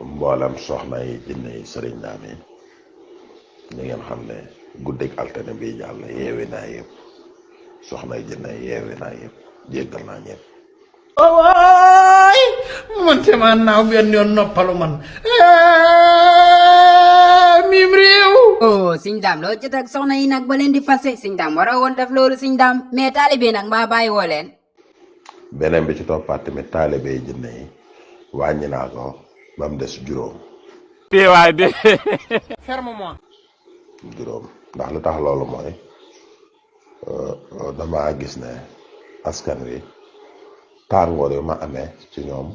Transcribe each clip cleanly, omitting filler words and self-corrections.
mboolem soxna yi jinne yi sëriñ daam yi ñi ngeen xam ne guddik altine bi jàll yeewi naa yëpp soxna yi jinne yi yeewi naa yëpp jéggal naa ñëpp waay man te maa naaw benn yoon noppalu man mim réew oh Sëñ Daam loo jot ak soxna yi nag ba leen di fase Sëñ Daam waroo woon def loolu Sëñ Daam mais taalibe nag mbaa bàyyi woo leen beneen bi ci toppaat tamit taalibe yi jinne yi wàññi naa ko ba mu des juróom teewaay de ferme-moi juróom ndax lu tax loolu mooy dama gis ne askan wi tàngoor yu ma amee ci ñoom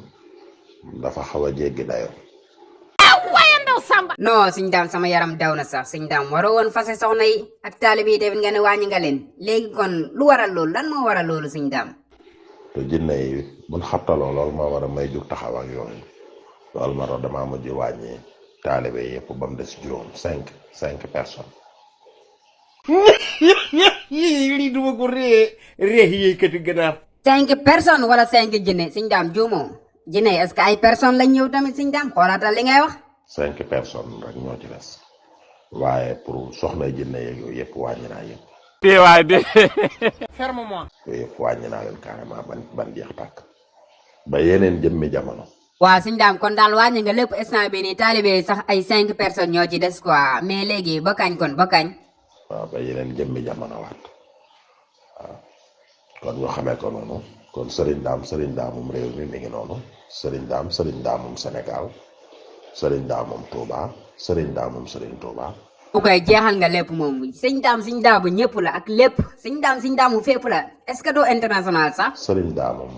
dafa xaw a jéggi dayo non Sëñ Daam sama yaram daw na sax Sëñ Daam waroo woon fase soxna yi ak taalibe yi tamit nga ne wàññi nga leen léegi kon lu waral loolu lan moo waral loolu Sëñ Daam te jinne yi buñ xabtaloo loolu moo war a may jug taxaw ak yooyu loolu ma tax damaa mujj wàññi taalibe yëpp ba mu des juróom cinq personnes lii duma ko ree yéy kati ganaar 5 personnes wala 5 jinne Sëñ Daam juumoo jinne est-ce que ay personnes lañ ñëw tamit Sëñ Daam xoolaatal li ngay wax 5 personnes rek ñoo ci des waaye pour soxna jinne yeeg yooyu yëpp wàññi naa yëpp teewaay de ferme-moi yooyu yëpp wàññi naa leen carrément ban jeex tàkk ba yeneen jëmmi jamono waaw Sëñ Daam kon daal wàññi nga lépp instant bi nii taalibe yi sax ay 5 personnes ñoo ci des quoi mais léegi ba kañ kon ba kañ waaw ba yeneen jëmmi jamono waat waaw kon ñu xamee ko noonu kon sëriñ daamum réew mi ngi noonu sëriñ daamum Sénégal sëriñ daamum Touba sëriñ daamum sëriñ Touba bu koy jeexal nga lépp moom Sëñ Daam bu ñëpp la ak lépp Sëñ Daam fépp la est-ce que doo international sax sëriñ daamum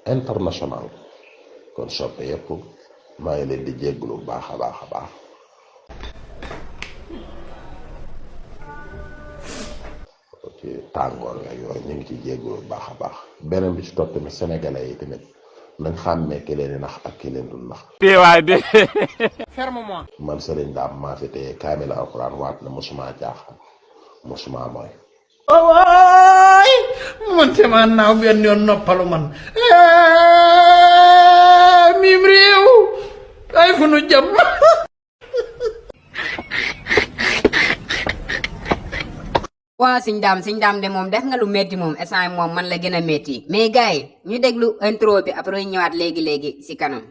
international kon soppe yëpp maa ngi leen di jégglu baax a baax a baax ci tàngoor nga yooyu ñu ngi ci jégglu baax a baax beneen bi ci topp tamit sénégalais yi tamit nañ xàmmee ki leen di nax ak ki leen dul nax teewaay de ferme-moi man sëriñ daam maa fi téye kaamil alxuraan waat na mosuma jaaxal mosuma mooy waay man te maa naaw benn yoon noppalu man mim réew ay fu nu jëm waaw Sëñ Daam de moom def nga lu métti moom instant moom man la gën a métti mais gars yi ñu déglu intro bi après ñu ñëwaat léegi si kanam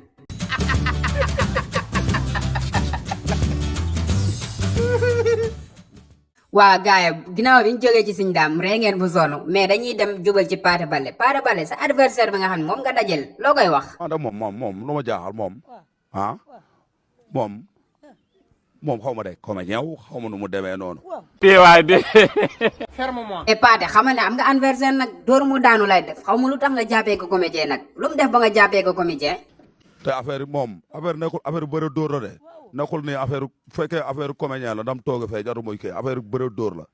waa gars yi ginnaaw bi ñu jógee ci Sëñ Daam ree ngeen bu sonn mais dañuy dem jubal ci Pathé Baldé sa adversaire bi nga xam ne moom nga dajel loo koy wax moom lu ma jaaxal moom moom xaw ma de comédien wu xaw ma nu mu demee noonu teewaay de ferme-moi et Pathé xamal ne am nga adversaire nag dóor mu daanu lay def xaw ma lu tax nga jàppee ko comédien nag lu mu def ba nga jàppee ko comédien te affaire yi moom affaire nekkul affaire bëre dóor la de nekkul ni affaire fekkee affaire comédien la dam tooge fee jaru muy kii affaire bëre dóor la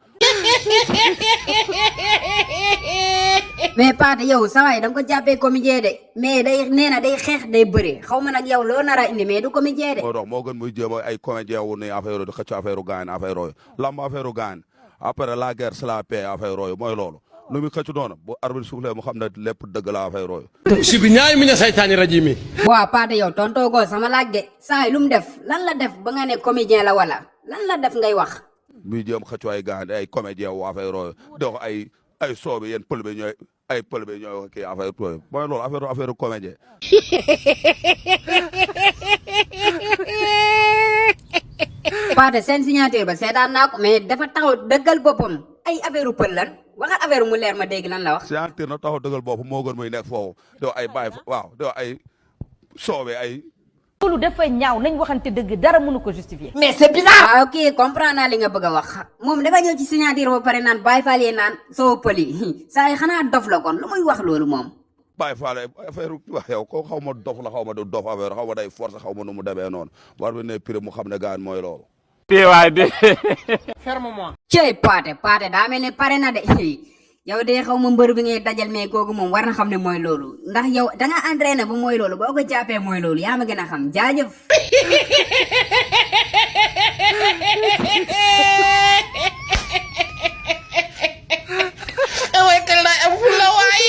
mais Pathé yow sa waay da nga ko jàppee comédien de mais day nee na day xeex day bëre xaw ma nag yow loo nar a indi mais du comédien de moo tax moo gën muy jéem ay comédien wu ni affaire di xëcc affaire gaañ affaire yooyu lamb affaire gaañ après la guerre c'est la paix affaire yooyu mooy loolu lu muy xëcc doona bu arbitre soufflé mu xam ne lépp dëgg la affaire yooyu si bi ñaay mi ne saytaani rajimi waaw Pathé yow tontoogoo sama laaj de saa yi lu mu def lan la def ba nga ne comédien la wala lan la def ngay wax muy jéem xëcc ay gaañ ay comédien wu affaire yooyu dox ay soobi yéen pël bi ñooy ay pël bi ñooy kii affaire yooyu mooy loolu affaire comédien Pathé seen signature ba seetaan naa ko mais dafa taxaw dëggal boppam ay affaire pël lan waxal affaire mu leer ma dégg lan la wax signature na taxaw dëggal boppam moo gën muy nekk foofu doo ay bàyyi waaw doo ay soobe ay loolu dafay ñaaw nañ waxante dëgg dara mënu ko justifier mais c'est bizarre ah ok comprendre naa li nga bëgg a wax moom dafa ñëw ci signature ba pare naan Baye Fall yee naan soo pëli saa yi xanaa dof la kon lu muy wax loolu moom bàyyi faale affaire wax yow ko xaw ma dof la xaw ma du dof affaire xaw ma day force xaw ma nu mu demee noonu war bi ne prix mu xam ne gaan mooy loolu teewaay de ferme-moi cey Pathé daa mel ne pare na de yow de xaw ma mbër bi ngay dajal mais kooku moom war na xam ne mooy loolu ndax yow da nga entraîné ba mooy loolu boo ko jàppee mooy loolu yaa ma gën a xam jaajëf way kal naa am fu la waay